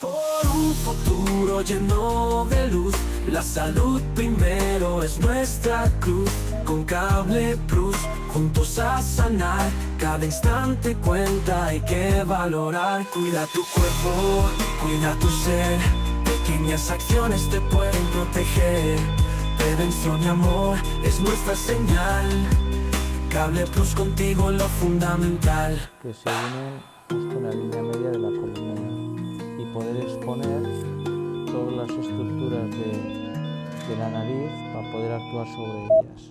Por un futuro lleno de luz, la salud primero es nuestra cruz. Con Cable Plus, juntos a sanar, cada instante cuenta, hay que valorar. Cuida tu cuerpo, cuida tu ser, pequeñas acciones te pueden proteger. Prevención y amor es nuestra señal, Cable Plus contigo lo fundamental. Que se une justo en la línea media de la columna y poder exponer todas las estructuras de la nariz para poder actuar sobre ellas.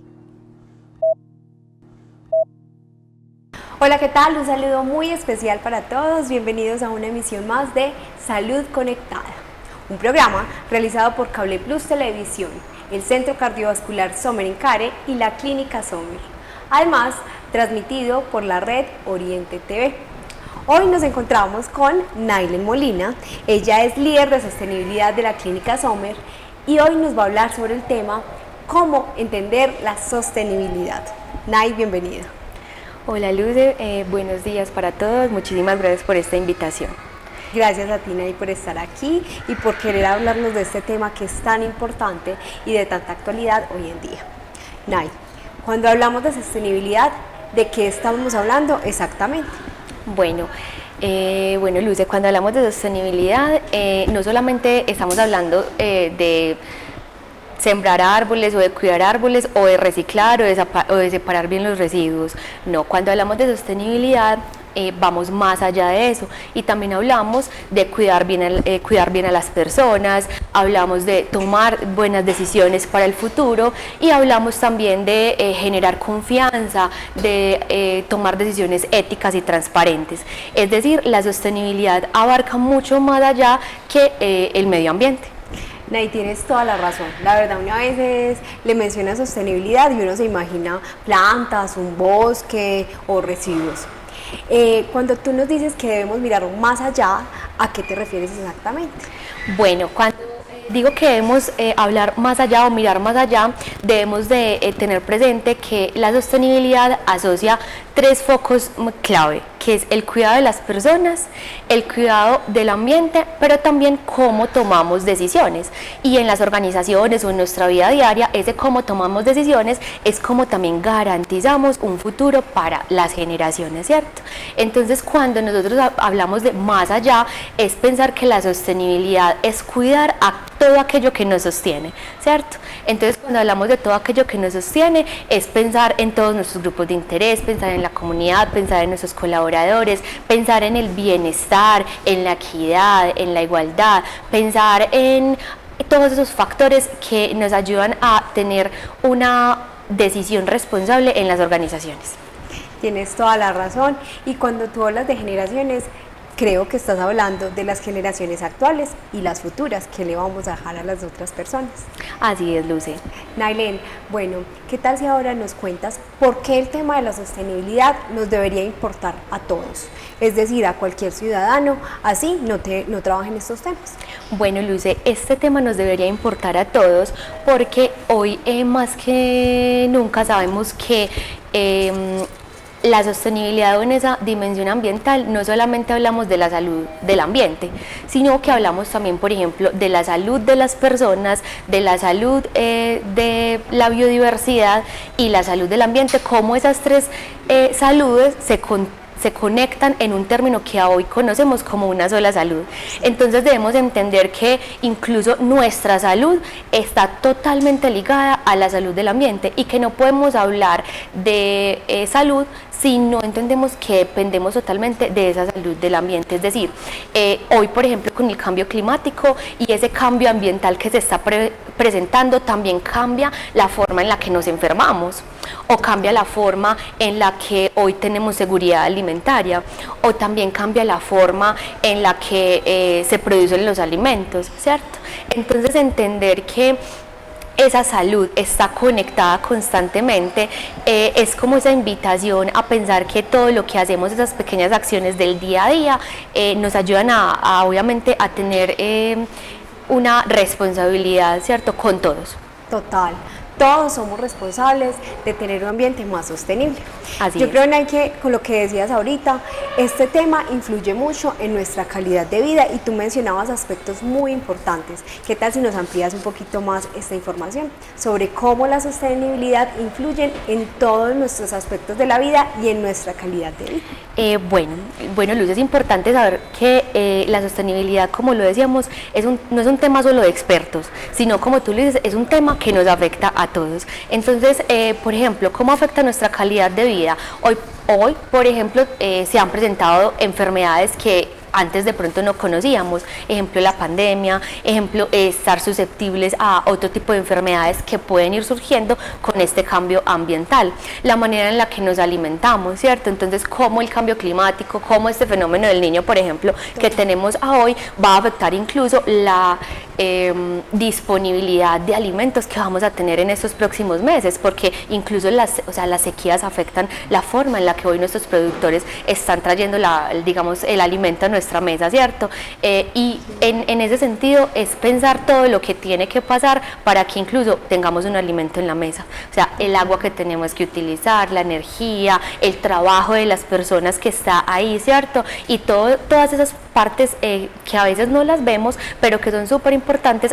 Hola, ¿qué tal? Un saludo muy especial para todos. Bienvenidos a una emisión más de Salud Conectada, un programa realizado por Cable Plus Televisión, el Centro Cardiovascular Sommer Care y la Clínica Sommer. Además, transmitido por la red Oriente TV. Hoy nos encontramos con Naylen Molina. Ella es líder de sostenibilidad de la Clínica Sommer y hoy nos va a hablar sobre el tema cómo entender la sostenibilidad. Nay, bienvenida. Hola Luce, buenos días para todos, muchísimas gracias por esta invitación. Gracias a ti, Nay, por estar aquí y por querer hablarnos de este tema que es tan importante y de tanta actualidad hoy en día. Nay, cuando hablamos de sostenibilidad, ¿de qué estamos hablando exactamente? Bueno, Luce, cuando hablamos de sostenibilidad, no solamente estamos hablando de sembrar árboles o de cuidar árboles o de reciclar o de separar bien los residuos. No, cuando hablamos de sostenibilidad vamos más allá de eso y también hablamos de cuidar bien a las personas, hablamos de tomar buenas decisiones para el futuro y hablamos también de generar confianza, de tomar decisiones éticas y transparentes. Es decir, la sostenibilidad abarca mucho más allá que el medio ambiente. Nay, tienes toda la razón. La verdad, una vez le menciona sostenibilidad y uno se imagina plantas, un bosque o residuos. Cuando tú nos dices que debemos mirar más allá, ¿a qué te refieres exactamente? Bueno, cuando digo que debemos hablar más allá o mirar más allá, debemos de tener presente que la sostenibilidad asocia tres focos clave, que es el cuidado de las personas, el cuidado del ambiente, pero también cómo tomamos decisiones. Y en las organizaciones o en nuestra vida diaria, ese cómo tomamos decisiones es como también garantizamos un futuro para las generaciones, ¿cierto? Entonces, cuando nosotros hablamos de más allá, es pensar que la sostenibilidad es cuidar a todo aquello que nos sostiene, ¿cierto? Entonces, cuando hablamos de todo aquello que nos sostiene, es pensar en todos nuestros grupos de interés, pensar en la comunidad, pensar en nuestros colaboradores, pensar en el bienestar, en la equidad, en la igualdad, pensar en todos esos factores que nos ayudan a tener una decisión responsable en las organizaciones. Tienes toda la razón y cuando tú hablas de generaciones, creo que estás hablando de las generaciones actuales y las futuras que le vamos a dejar a las otras personas. Así es, Luce. Naylen, bueno, ¿qué tal si ahora nos cuentas por qué el tema de la sostenibilidad nos debería importar a todos? Es decir, a cualquier ciudadano, así no trabaja en estos temas. Bueno, Luce, este tema nos debería importar a todos porque hoy más que nunca sabemos que la sostenibilidad en esa dimensión ambiental, no solamente hablamos de la salud del ambiente, sino que hablamos también, por ejemplo, de la salud de las personas, de la salud de la biodiversidad y la salud del ambiente, cómo esas tres saludes se conectan en un término que hoy conocemos como una sola salud. Entonces debemos entender que incluso nuestra salud está totalmente ligada a la salud del ambiente y que no podemos hablar de salud si no entendemos que dependemos totalmente de esa salud del ambiente. Es decir, hoy por ejemplo con el cambio climático y ese cambio ambiental que se está presentando, también cambia la forma en la que nos enfermamos o cambia la forma en la que hoy tenemos seguridad alimentaria o también cambia la forma en la que se producen los alimentos, ¿cierto? Entonces entender que esa salud está conectada constantemente, es como esa invitación a pensar que todo lo que hacemos, esas pequeñas acciones del día a día, nos ayudan obviamente a tener una responsabilidad, ¿cierto?, con todos. Total, todos somos responsables de tener un ambiente más sostenible. Así Yo es. creo, Nay, que con lo que decías ahorita, este tema influye mucho en nuestra calidad de vida y tú mencionabas aspectos muy importantes. ¿Qué tal si nos amplías un poquito más esta información sobre cómo la sostenibilidad influye en todos nuestros aspectos de la vida y en nuestra calidad de vida? Bueno, Luz, es importante saber que la sostenibilidad, como lo decíamos, no es un tema solo de expertos, sino, como tú le dices, es un tema que nos afecta a todos. Entonces, por ejemplo, ¿cómo afecta nuestra calidad de vida? Hoy, por ejemplo, se han presentado enfermedades que antes de pronto no conocíamos, ejemplo la pandemia, ejemplo estar susceptibles a otro tipo de enfermedades que pueden ir surgiendo con este cambio ambiental, la manera en la que nos alimentamos, ¿cierto? Entonces, cómo el cambio climático, cómo este fenómeno del Niño, por ejemplo, que tenemos hoy, va a afectar incluso la disponibilidad de alimentos que vamos a tener en estos próximos meses, porque incluso las sequías afectan la forma en la que hoy nuestros productores están trayendo digamos, el alimento a nuestra mesa, ¿cierto? Y en ese sentido es pensar todo lo que tiene que pasar para que incluso tengamos un alimento en la mesa, o sea, el agua que tenemos que utilizar, la energía, el trabajo de las personas que está ahí, ¿cierto? Y todas esas partes que a veces no las vemos, pero que son súper importantes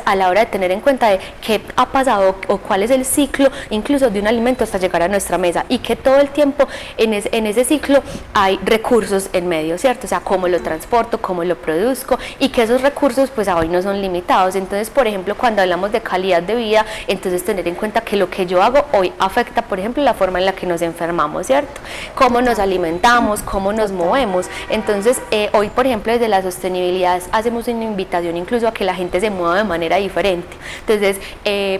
a la hora de tener en cuenta de qué ha pasado o cuál es el ciclo incluso de un alimento hasta llegar a nuestra mesa, y que todo el tiempo en ese ciclo hay recursos en medio, ¿cierto? O sea, cómo lo transporto, cómo lo produzco, y que esos recursos pues hoy no son limitados. Entonces, por ejemplo, cuando hablamos de calidad de vida, entonces tener en cuenta que lo que yo hago hoy afecta, por ejemplo, la forma en la que nos enfermamos, ¿cierto? Cómo nos alimentamos, cómo nos movemos. Entonces, hoy, por ejemplo, desde la sostenibilidad hacemos una invitación incluso a que la gente se mueva de manera diferente. Entonces,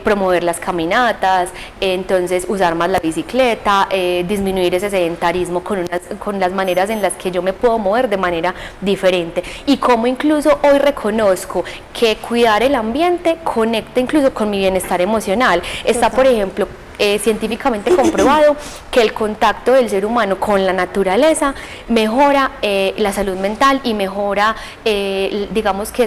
promover las caminatas, entonces usar más la bicicleta, disminuir ese sedentarismo con las maneras en las que yo me puedo mover de manera diferente. Y cómo incluso hoy reconozco que cuidar el ambiente conecta incluso con mi bienestar emocional. Está, por ejemplo, científicamente comprobado que el contacto del ser humano con la naturaleza mejora la salud mental y mejora, digamos que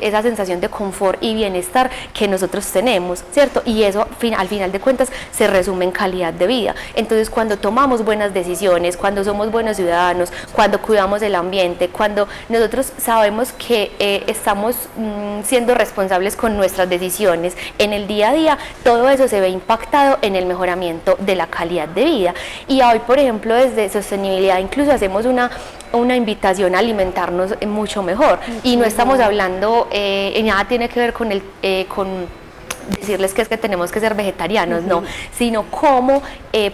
esa sensación de confort y bienestar que nosotros tenemos, ¿cierto? Y eso al final de cuentas se resume en calidad de vida. Entonces, cuando tomamos buenas decisiones, cuando somos buenos ciudadanos, cuando cuidamos el ambiente, cuando nosotros sabemos que estamos siendo responsables con nuestras decisiones en el día a día, todo eso se ve impactado en el mejoramiento de la calidad de vida. Y hoy, por ejemplo, desde sostenibilidad incluso hacemos una invitación a alimentarnos mucho mejor, y no estamos hablando, nada tiene que ver con decirles que es que tenemos que ser vegetarianos, no, sino cómo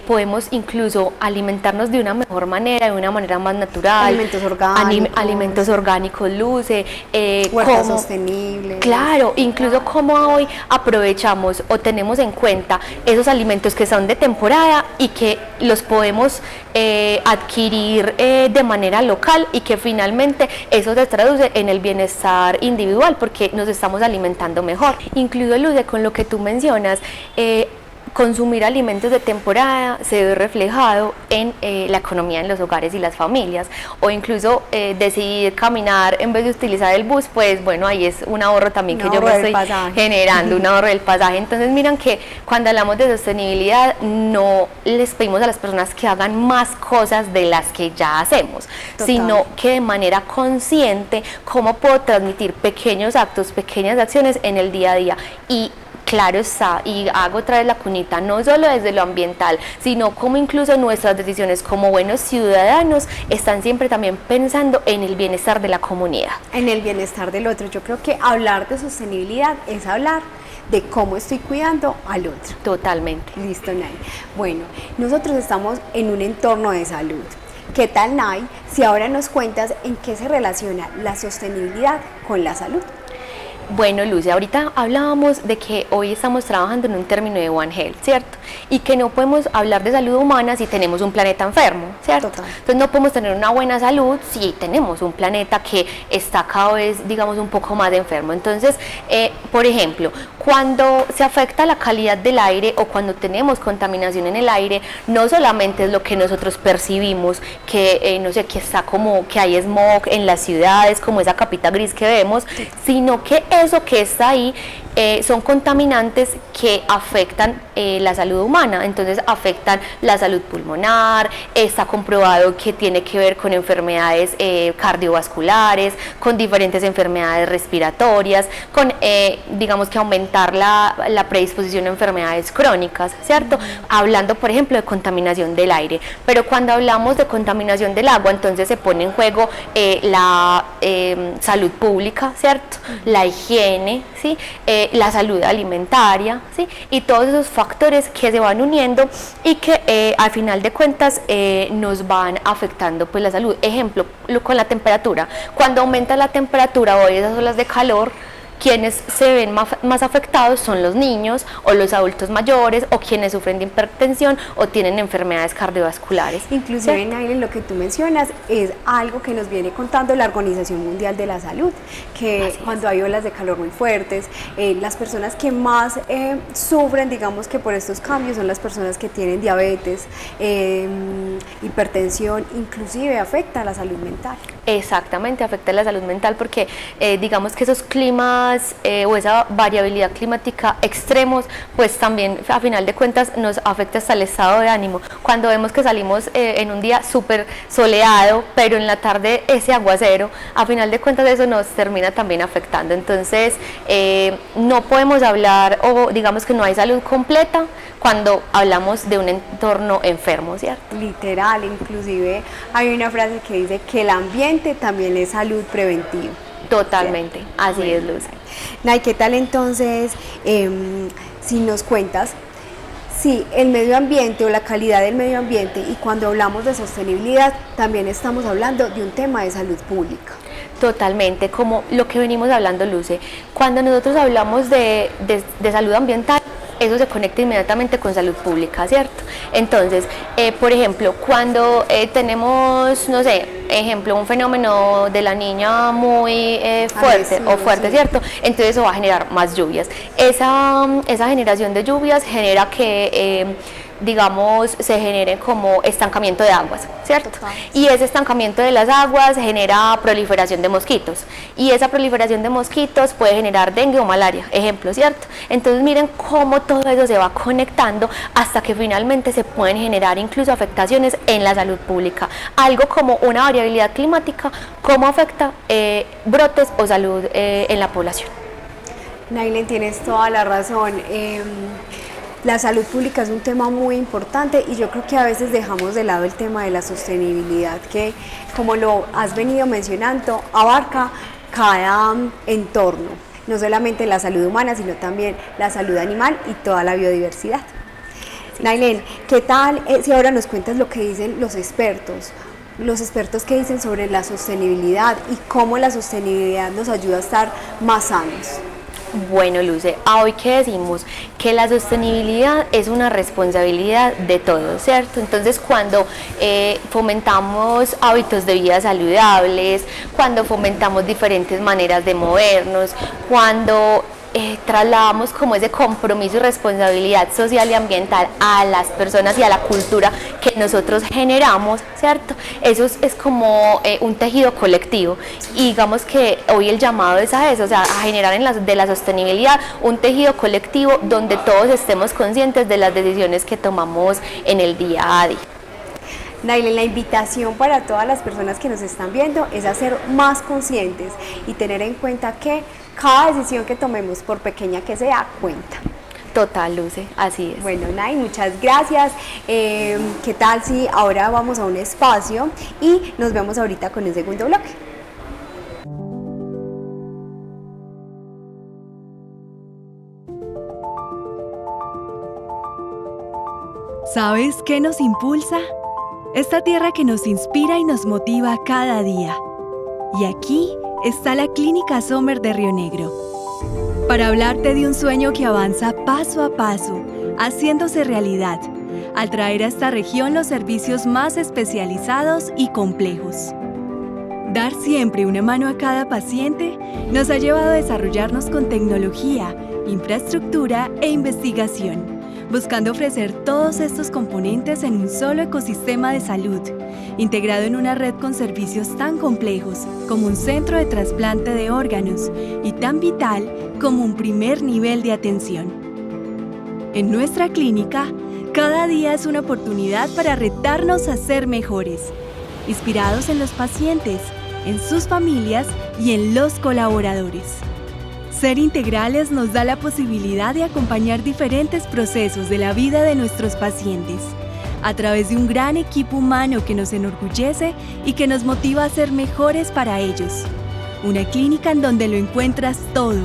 podemos incluso alimentarnos de una mejor manera, de una manera más natural. Alimentos orgánicos, Luce, huertas sostenibles. Claro, incluso cómo hoy aprovechamos o tenemos en cuenta esos alimentos que son de temporada y que los podemos adquirir de manera local, y que finalmente eso se traduce en el bienestar individual porque nos estamos alimentando mejor. Incluso, Luce, con lo que tú mencionas, consumir alimentos de temporada se ve reflejado en la economía en los hogares y las familias, o incluso decidir caminar en vez de utilizar el bus, pues bueno, ahí es un ahorro también que yo me estoy generando, un ahorro del pasaje. Entonces, miran que cuando hablamos de sostenibilidad no les pedimos a las personas que hagan más cosas de las que ya hacemos, sino que de manera consciente cómo puedo transmitir pequeños actos, pequeñas acciones en el día a día. Y claro está, y hago otra vez la cuñita, no solo desde lo ambiental, sino como incluso nuestras decisiones como buenos ciudadanos están siempre también pensando en el bienestar de la comunidad. En el bienestar del otro. Yo creo que hablar de sostenibilidad es hablar de cómo estoy cuidando al otro. Totalmente. Listo, Nay. Bueno, nosotros estamos en un entorno de salud. ¿Qué tal, Nay, si ahora nos cuentas en qué se relaciona la sostenibilidad con la salud? Bueno, Lucia, ahorita hablábamos de que hoy estamos trabajando en un término de One Health, ¿cierto? Y que no podemos hablar de salud humana si tenemos un planeta enfermo, ¿cierto? Total. Entonces no podemos tener una buena salud si tenemos un planeta que está cada vez, digamos, un poco más enfermo. Entonces, por ejemplo, cuando se afecta la calidad del aire o cuando tenemos contaminación en el aire, no solamente es lo que nosotros percibimos, que no sé, que está como que hay smog en las ciudades, como esa capita gris que vemos, sino que eso que está ahí son contaminantes que afectan la salud humana, entonces afectan la salud pulmonar, está comprobado que tiene que ver con enfermedades cardiovasculares, con diferentes enfermedades respiratorias, con digamos que aumentar la predisposición a enfermedades crónicas, ¿cierto? Hablando por ejemplo de contaminación del aire, pero cuando hablamos de contaminación del agua, entonces se pone en juego la salud pública, ¿cierto? La higiene, ¿sí? La salud alimentaria, ¿sí? Y todos esos factores que se van uniendo y que al final de cuentas nos van afectando pues la salud. Ejemplo, con la temperatura, cuando aumenta la temperatura o hay esas olas de calor, quienes se ven más afectados son los niños o los adultos mayores o quienes sufren de hipertensión o tienen enfermedades cardiovasculares. Inclusive, Nailin, lo que tú mencionas es algo que nos viene contando la Organización Mundial de la Salud, que cuando hay olas de calor muy fuertes, las personas que más sufren, digamos que por estos cambios, son las personas que tienen diabetes, hipertensión, inclusive afecta a la salud mental. Exactamente, afecta la salud mental porque digamos que esos climas o esa variabilidad climática extremos, pues también a final de cuentas nos afecta hasta el estado de ánimo. Cuando vemos que salimos en un día súper soleado, pero en la tarde ese aguacero, a final de cuentas eso nos termina también afectando. Entonces no podemos hablar, o digamos que no hay salud completa cuando hablamos de un entorno enfermo, ¿cierto? Literal, inclusive hay una frase que dice que el ambiente también es salud preventiva. Totalmente, ¿cierto? así Bueno. es, Luz. Nay, ¿qué tal entonces, si nos cuentas, si el medio ambiente o la calidad del medio ambiente, y cuando hablamos de sostenibilidad, también estamos hablando de un tema de salud pública? Totalmente, como lo que venimos hablando, Luce, cuando nosotros hablamos de salud ambiental, eso se conecta inmediatamente con salud pública, ¿cierto? Entonces, por ejemplo, cuando tenemos, no sé, ejemplo, un fenómeno de la niña muy fuerte agresivo, o fuerte, sí. ¿cierto? Entonces eso va a generar más lluvias. Esa generación de lluvias genera que digamos, se genere como estancamiento de aguas, ¿cierto? Total. Y ese estancamiento de las aguas genera proliferación de mosquitos, y esa proliferación de mosquitos puede generar dengue o malaria, ejemplo, ¿cierto? Entonces miren cómo todo eso se va conectando hasta que finalmente se pueden generar incluso afectaciones en la salud pública. Algo como una variabilidad climática, cómo afecta brotes o salud en la población. Nailen, tienes toda la razón. La salud pública es un tema muy importante y yo creo que a veces dejamos de lado el tema de la sostenibilidad, que como lo has venido mencionando, abarca cada entorno, no solamente la salud humana, sino también la salud animal y toda la biodiversidad. Nailen, ¿qué tal si ahora nos cuentas lo que dicen los expertos que dicen sobre la sostenibilidad y cómo la sostenibilidad nos ayuda a estar más sanos? Bueno, Luce, hoy que decimos que la sostenibilidad es una responsabilidad de todos, ¿cierto? Entonces, cuando fomentamos hábitos de vida saludables, cuando fomentamos diferentes maneras de movernos, cuando trasladamos como ese compromiso y responsabilidad social y ambiental a las personas y a la cultura que nosotros generamos, ¿cierto? Eso es como un tejido colectivo, y digamos que hoy el llamado es a eso, o sea, a generar de la sostenibilidad un tejido colectivo donde todos estemos conscientes de las decisiones que tomamos en el día a día. Nailen, la invitación para todas las personas que nos están viendo es a ser más conscientes y tener en cuenta que cada decisión que tomemos, por pequeña que sea, cuenta. Total, Luce, así es. Bueno, Nay, muchas gracias. ¿Qué tal si ahora vamos a un espacio y nos vemos ahorita con el segundo bloque? ¿Sabes qué nos impulsa? Esta tierra que nos inspira y nos motiva cada día. Y aquí está la Clínica Sommer de Río Negro, para hablarte de un sueño que avanza paso a paso, haciéndose realidad, al traer a esta región los servicios más especializados y complejos. Dar siempre una mano a cada paciente nos ha llevado a desarrollarnos con tecnología, infraestructura e investigación, buscando ofrecer todos estos componentes en un solo ecosistema de salud, integrado en una red con servicios tan complejos como un centro de trasplante de órganos y tan vital como un primer nivel de atención. En nuestra clínica, cada día es una oportunidad para retarnos a ser mejores, inspirados en los pacientes, en sus familias y en los colaboradores. Ser integrales nos da la posibilidad de acompañar diferentes procesos de la vida de nuestros pacientes, a través de un gran equipo humano que nos enorgullece y que nos motiva a ser mejores para ellos. Una clínica en donde lo encuentras todo,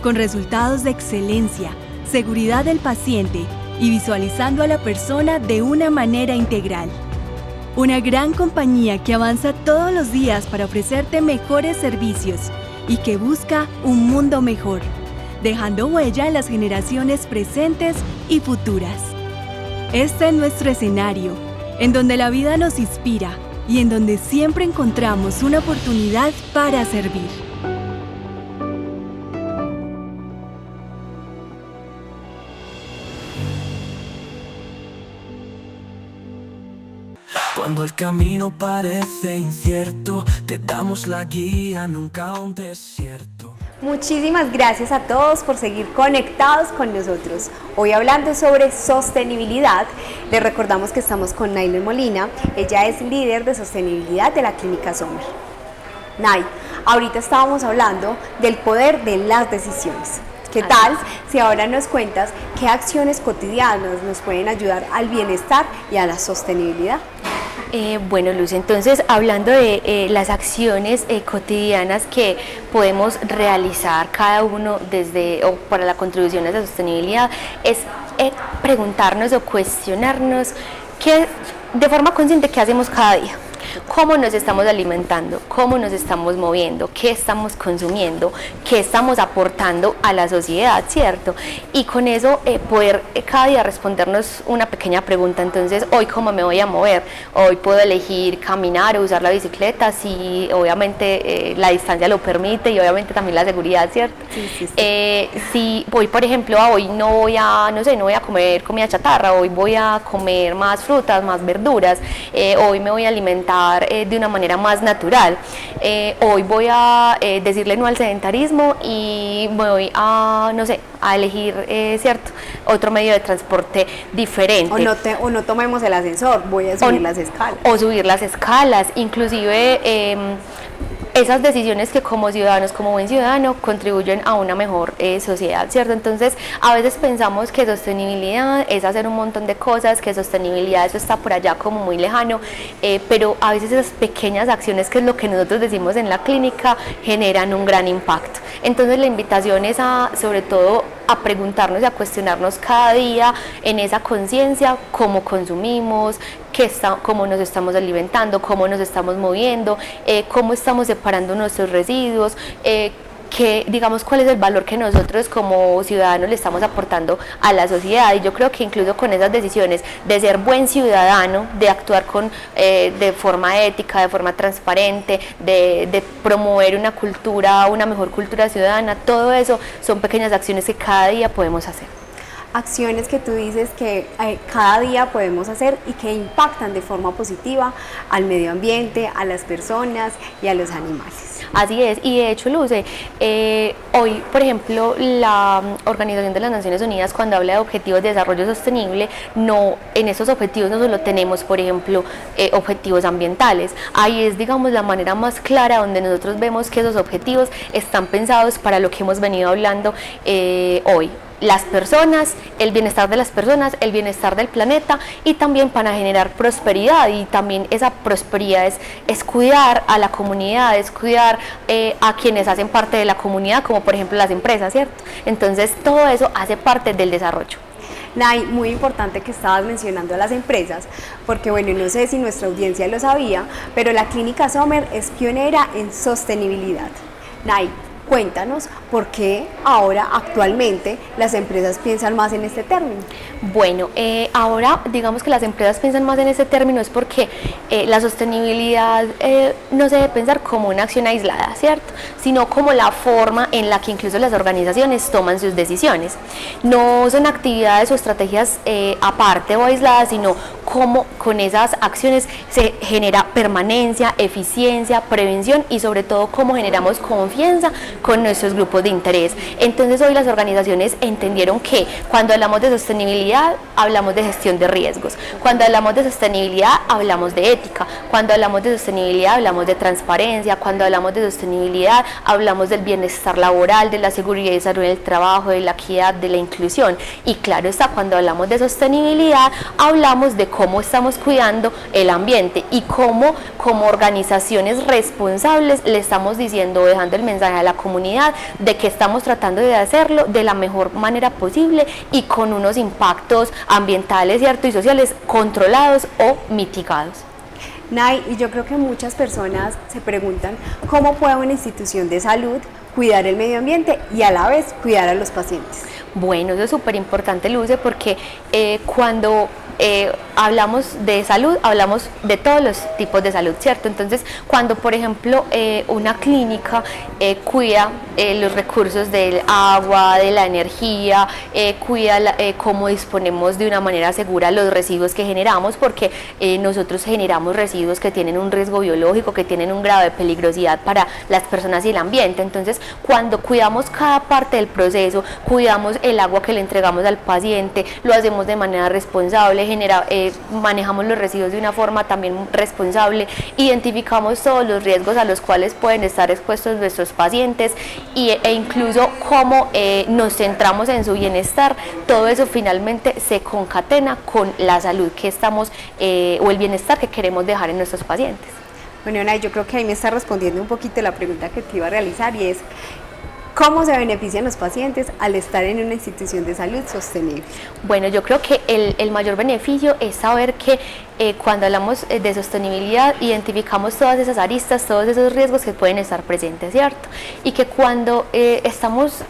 con resultados de excelencia, seguridad del paciente y visualizando a la persona de una manera integral. Una gran compañía que avanza todos los días para ofrecerte mejores servicios y que busca un mundo mejor, dejando huella en las generaciones presentes y futuras. Este es nuestro escenario, en donde la vida nos inspira y en donde siempre encontramos una oportunidad para servir. Cuando el camino parece incierto, te damos la guía, nunca un desierto. Muchísimas gracias a todos por seguir conectados con nosotros. Hoy hablando sobre sostenibilidad, les recordamos que estamos con Nailén Molina. Ella es líder de sostenibilidad de la Clínica Sommer. Nay, ahorita estábamos hablando del poder de las decisiones. ¿Qué tal si ahora nos cuentas qué acciones cotidianas nos pueden ayudar al bienestar y a la sostenibilidad? Bueno, Luz, entonces hablando de las acciones cotidianas que podemos realizar cada uno o para la contribución a la sostenibilidad, es preguntarnos o cuestionarnos de forma consciente qué hacemos cada día. Cómo nos estamos alimentando, cómo nos estamos moviendo, qué estamos consumiendo, qué estamos aportando a la sociedad, ¿cierto? Y con eso poder cada día respondernos una pequeña pregunta. Entonces, hoy cómo me voy a mover, hoy puedo elegir caminar o usar la bicicleta, si obviamente la distancia lo permite y obviamente también la seguridad, ¿cierto? Sí. Si voy, por ejemplo, hoy no voy a comer comida chatarra, hoy voy a comer más frutas, más verduras, hoy me voy a alimentar de una manera más natural. Hoy voy a decirle no al sedentarismo y voy a elegir otro medio de transporte diferente. O no tomemos el ascensor, voy a subir las escalas. O subir las escalas, inclusive esas decisiones que como ciudadanos, como buen ciudadano, contribuyen a una mejor sociedad, ¿cierto? Entonces, a veces pensamos que sostenibilidad es hacer un montón de cosas, que sostenibilidad eso está por allá como muy lejano, pero a veces esas pequeñas acciones, que es lo que nosotros decimos en la clínica, generan un gran impacto. Entonces, la invitación es sobre todo a preguntarnos y a cuestionarnos cada día en esa conciencia cómo consumimos, cómo nos estamos alimentando, cómo nos estamos moviendo, cómo estamos separando nuestros residuos, cuál es el valor que nosotros como ciudadanos le estamos aportando a la sociedad. Y yo creo que incluso con esas decisiones de ser buen ciudadano, de actuar de forma ética, de forma transparente, de promover una mejor cultura ciudadana, todo eso son pequeñas acciones que cada día podemos hacer. Acciones que tú dices que cada día podemos hacer y que impactan de forma positiva al medio ambiente, a las personas y a los animales. Así es, y de hecho, Luce, hoy, por ejemplo, la Organización de las Naciones Unidas, cuando habla de objetivos de desarrollo sostenible, en esos objetivos no solo tenemos, por ejemplo, objetivos ambientales. Ahí es, digamos, la manera más clara donde nosotros vemos que esos objetivos están pensados para lo que hemos venido hablando hoy. Las personas, el bienestar de las personas, el bienestar del planeta y también para generar prosperidad, y también esa prosperidad es cuidar a la comunidad, es cuidar a quienes hacen parte de la comunidad, como por ejemplo las empresas, ¿cierto? Entonces todo eso hace parte del desarrollo. Nay, muy importante que estabas mencionando a las empresas, porque bueno, no sé si nuestra audiencia lo sabía, pero la Clínica Sommer es pionera en sostenibilidad. Nay, Cuéntanos por qué ahora actualmente las empresas piensan más en este término. Bueno, ahora digamos que las empresas piensan más en este término es porque la sostenibilidad no se debe pensar como una acción aislada, ¿cierto? Sino como la forma en la que incluso las organizaciones toman sus decisiones. No son actividades o estrategias aparte o aisladas, sino cómo con esas acciones se genera permanencia, eficiencia, prevención y sobre todo cómo generamos confianza con nuestros grupos de interés. Entonces hoy las organizaciones entendieron que cuando hablamos de sostenibilidad hablamos de gestión de riesgos, cuando hablamos de sostenibilidad hablamos de ética, cuando hablamos de sostenibilidad hablamos de transparencia, cuando hablamos de sostenibilidad hablamos del bienestar laboral, de la seguridad y salud en el trabajo, de la equidad, de la inclusión y claro está, cuando hablamos de sostenibilidad hablamos de cómo estamos cuidando el ambiente y cómo como organizaciones responsables le estamos diciendo, dejando el mensaje a la comunidad de que estamos tratando de hacerlo de la mejor manera posible y con unos impactos ambientales, ¿cierto? Y sociales controlados o mitigados. Nay, y yo creo que muchas personas se preguntan cómo puede una institución de salud cuidar el medio ambiente y a la vez cuidar a los pacientes. Bueno, eso es súper importante, Luce, porque cuando hablamos de salud, hablamos de todos los tipos de salud, ¿cierto? Entonces, cuando, por ejemplo, una clínica cuida los recursos del agua, de la energía, cuida cómo disponemos de una manera segura los residuos que generamos, porque nosotros generamos residuos que tienen un riesgo biológico, que tienen un grado de peligrosidad para las personas y el ambiente. Entonces, cuando cuidamos cada parte del proceso, cuidamos el agua que le entregamos al paciente, lo hacemos de manera responsable, manejamos los residuos de una forma también responsable, identificamos todos los riesgos a los cuales pueden estar expuestos nuestros pacientes e incluso cómo nos centramos en su bienestar, todo eso finalmente se concatena con la salud que estamos o el bienestar que queremos dejar en nuestros pacientes. Bueno, Nay, yo creo que ahí me está respondiendo un poquito la pregunta que te iba a realizar y es ¿cómo se benefician los pacientes al estar en una institución de salud sostenible? Bueno, yo creo que el mayor beneficio es saber que cuando hablamos de sostenibilidad identificamos todas esas aristas, todos esos riesgos que pueden estar presentes, ¿cierto? Y que cuando estamos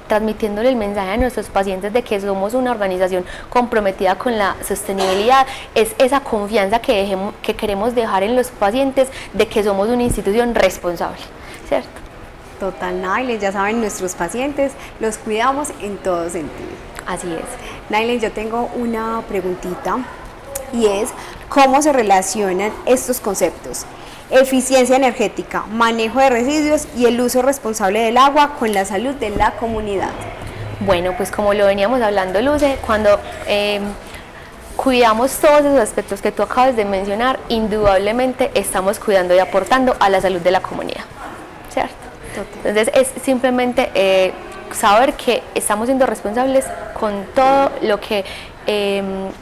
transmitiéndole el mensaje a nuestros pacientes de que somos una organización comprometida con la sostenibilidad, es esa confianza que queremos dejar en los pacientes de que somos una institución responsable, ¿cierto? Total, Naylen, ya saben, nuestros pacientes los cuidamos en todo sentido. Así es. Naylen, yo tengo una preguntita y es ¿cómo se relacionan estos conceptos? Eficiencia energética, manejo de residuos y el uso responsable del agua con la salud de la comunidad. Bueno, pues como lo veníamos hablando, Luce, cuando cuidamos todos esos aspectos que tú acabas de mencionar, indudablemente estamos cuidando y aportando a la salud de la comunidad, ¿cierto? Entonces es simplemente saber que estamos siendo responsables con todo lo que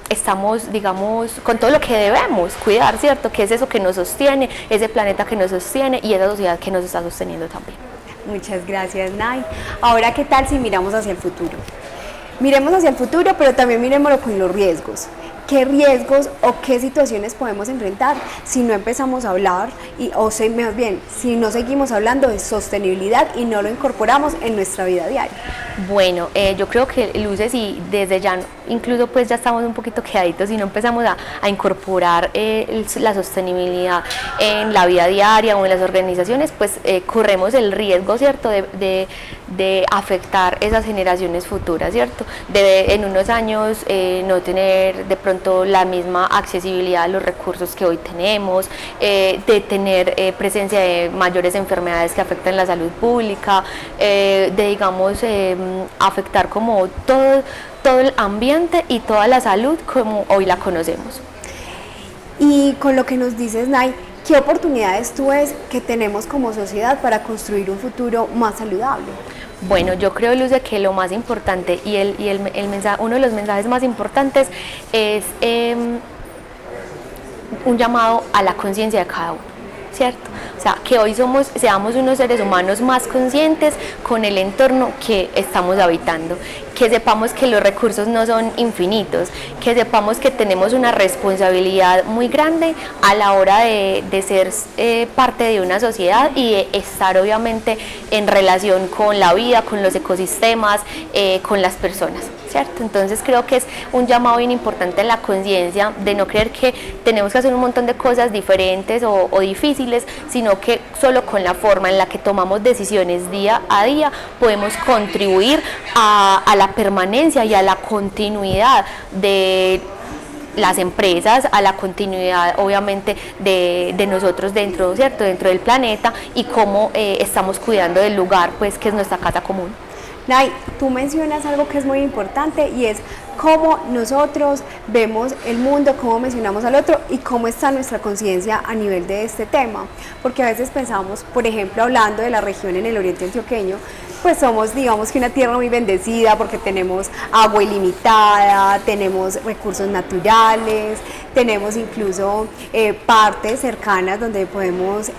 estamos, digamos, con todo lo que debemos cuidar, ¿cierto? Que es eso que nos sostiene, ese planeta que nos sostiene y esa sociedad que nos está sosteniendo también. Muchas gracias, Nay. Ahora, ¿qué tal si miramos hacia el futuro? Miremos hacia el futuro, pero también miremoslo con los riesgos. ¿Qué riesgos o qué situaciones podemos enfrentar si no empezamos a hablar más bien, si no seguimos hablando de sostenibilidad y no lo incorporamos en nuestra vida diaria? Bueno, yo creo que, Luces, y desde ya, incluso pues ya estamos un poquito quedaditos y no empezamos a incorporar la sostenibilidad en la vida diaria o en las organizaciones, pues corremos el riesgo, ¿cierto?, de afectar esas generaciones futuras, ¿cierto? De en unos años no tener de pronto la misma accesibilidad a los recursos que hoy tenemos, de tener presencia de mayores enfermedades que afectan la salud pública, de digamos afectar como todo el ambiente y toda la salud como hoy la conocemos. Y con lo que nos dices, Nay, ¿qué oportunidades tú ves que tenemos como sociedad para construir un futuro más saludable? Bueno, yo creo, Luce, que lo más importante y el mensaje, uno de los mensajes más importantes es un llamado a la conciencia de cada uno, ¿cierto? O sea, que hoy seamos unos seres humanos más conscientes con el entorno que estamos habitando, que sepamos que los recursos no son infinitos, que sepamos que tenemos una responsabilidad muy grande a la hora de ser parte de una sociedad y de estar obviamente en relación con la vida, con los ecosistemas, con las personas, ¿cierto? Entonces creo que es un llamado bien importante en la conciencia de no creer que tenemos que hacer un montón de cosas diferentes o difíciles, sino que solo con la forma en la que tomamos decisiones día a día podemos contribuir a la permanencia y a la continuidad de las empresas, a la continuidad obviamente de nosotros dentro, ¿cierto? Dentro del planeta y cómo estamos cuidando del lugar, pues, que es nuestra casa común. Nay, tú mencionas algo que es muy importante y es cómo nosotros vemos el mundo, cómo mencionamos al otro y cómo está nuestra conciencia a nivel de este tema. Porque a veces pensamos, por ejemplo, hablando de la región en el oriente antioqueño, pues somos, digamos que una tierra muy bendecida porque tenemos agua ilimitada, tenemos recursos naturales, tenemos incluso partes cercanas donde podemos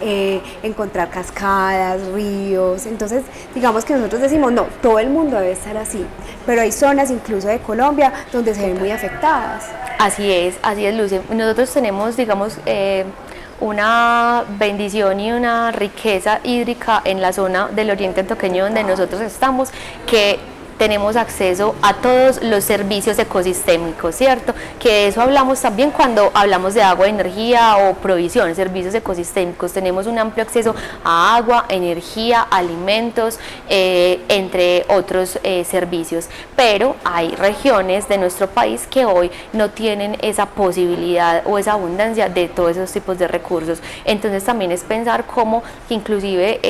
encontrar cascadas, ríos. Entonces, digamos que nosotros decimos, no, todo el mundo debe estar así, pero hay zonas incluso de Colombia donde se ven muy afectadas. Así es, Luce. Nosotros tenemos, digamos, una bendición y una riqueza hídrica en la zona del oriente antioqueño donde nosotros estamos, que tenemos acceso a todos los servicios ecosistémicos, ¿cierto? Que de eso hablamos también cuando hablamos de agua, energía o provisión, servicios ecosistémicos. Tenemos un amplio acceso a agua, energía, alimentos, entre otros servicios. Pero hay regiones de nuestro país que hoy no tienen esa posibilidad o esa abundancia de todos esos tipos de recursos. Entonces también es pensar cómo inclusive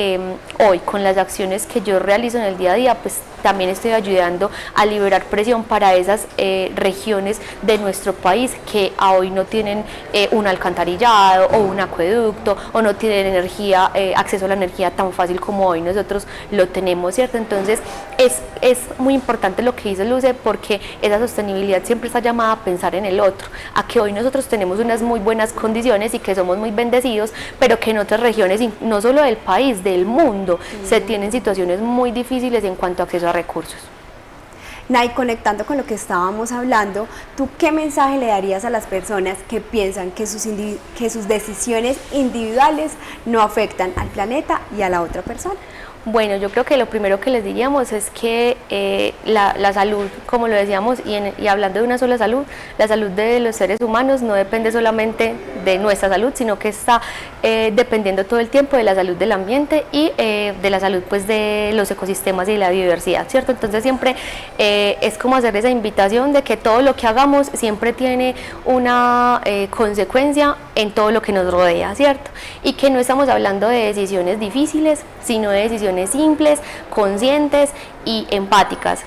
hoy con las acciones que yo realizo en el día a día, pues también estoy ayudando a liberar presión para esas regiones de nuestro país que a hoy no tienen un alcantarillado o un acueducto o no tienen energía, acceso a la energía tan fácil como hoy nosotros lo tenemos, ¿cierto? Entonces es muy importante lo que dice Luce, porque esa sostenibilidad siempre está llamada a pensar en el otro, a que hoy nosotros tenemos unas muy buenas condiciones y que somos muy bendecidos, pero que en otras regiones, no solo del país, del mundo, se tienen situaciones muy difíciles en cuanto a acceso a recursos. Nay, conectando con lo que estábamos hablando, ¿tú qué mensaje le darías a las personas que piensan que sus decisiones individuales no afectan al planeta y a la otra persona? Bueno, yo creo que lo primero que les diríamos es que la salud, como lo decíamos, y hablando de una sola salud, la salud de los seres humanos no depende solamente de nuestra salud, sino que está dependiendo todo el tiempo de la salud del ambiente y de la salud, pues, de los ecosistemas y la biodiversidad, ¿cierto? Entonces siempre es como hacer esa invitación de que todo lo que hagamos siempre tiene una consecuencia en todo lo que nos rodea, ¿cierto? Y que no estamos hablando de decisiones difíciles, sino de decisiones simples, conscientes y empáticas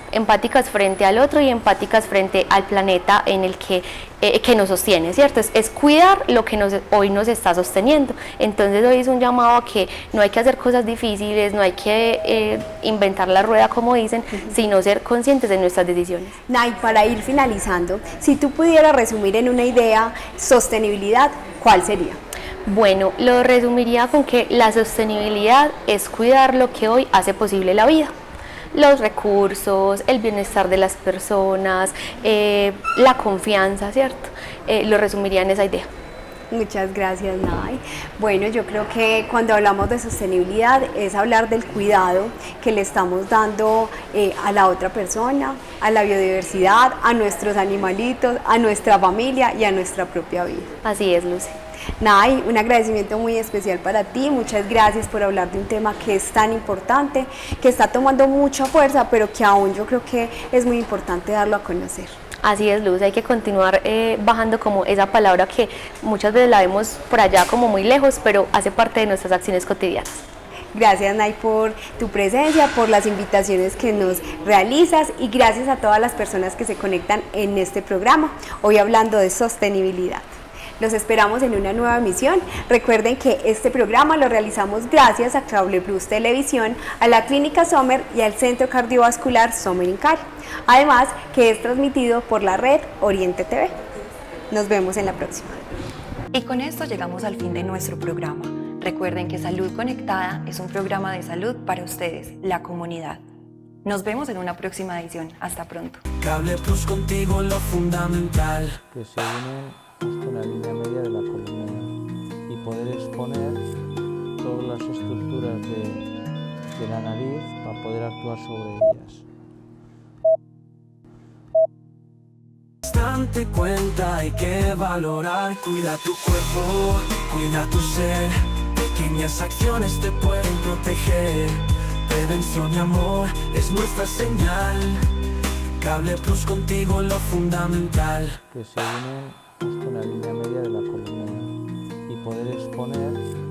frente al otro y empáticas frente al planeta en el que nos sostiene, ¿cierto? Es cuidar lo que hoy nos está sosteniendo. Entonces hoy es un llamado a que no hay que hacer cosas difíciles, no hay que inventar la rueda, como dicen, sino ser conscientes de nuestras decisiones. Nay, para ir finalizando, si tú pudieras resumir en una idea sostenibilidad, ¿cuál sería? Bueno, lo resumiría con que la sostenibilidad es cuidar lo que hoy hace posible la vida. Los recursos, el bienestar de las personas, la confianza, ¿cierto? Lo resumiría en esa idea. Muchas gracias, Nay. Bueno, yo creo que cuando hablamos de sostenibilidad es hablar del cuidado que le estamos dando a la otra persona, a la biodiversidad, a nuestros animalitos, a nuestra familia y a nuestra propia vida. Así es, Lucy. Nay, un agradecimiento muy especial para ti, muchas gracias por hablar de un tema que es tan importante, que está tomando mucha fuerza, pero que aún yo creo que es muy importante darlo a conocer. Así es, Luz, hay que continuar bajando como esa palabra que muchas veces la vemos por allá como muy lejos, pero hace parte de nuestras acciones cotidianas. Gracias, Nay, por tu presencia, por las invitaciones que nos realizas y gracias a todas las personas que se conectan en este programa, hoy hablando de sostenibilidad. Los esperamos en una nueva emisión. Recuerden que este programa lo realizamos gracias a Cable Plus Televisión, a la Clínica Sommer y al Centro Cardiovascular Sommer en Cali. Además, que es transmitido por la red Oriente TV. Nos vemos en la próxima. Y con esto llegamos al fin de nuestro programa. Recuerden que Salud Conectada es un programa de salud para ustedes, la comunidad. Nos vemos en una próxima edición. Hasta pronto. Cable Plus, contigo lo fundamental. que se unen justo en la línea media de la columna y poder exponer todas las estructuras de la nariz para poder actuar sobre ellas. Date cuenta, hay que valorar. Cuida tu cuerpo, cuida tu ser. Pequeñas acciones te pueden proteger. Prevención y amor es nuestra señal. Cable Plus, contigo lo fundamental. Que se unen justo en la línea media de la columna y poder exponer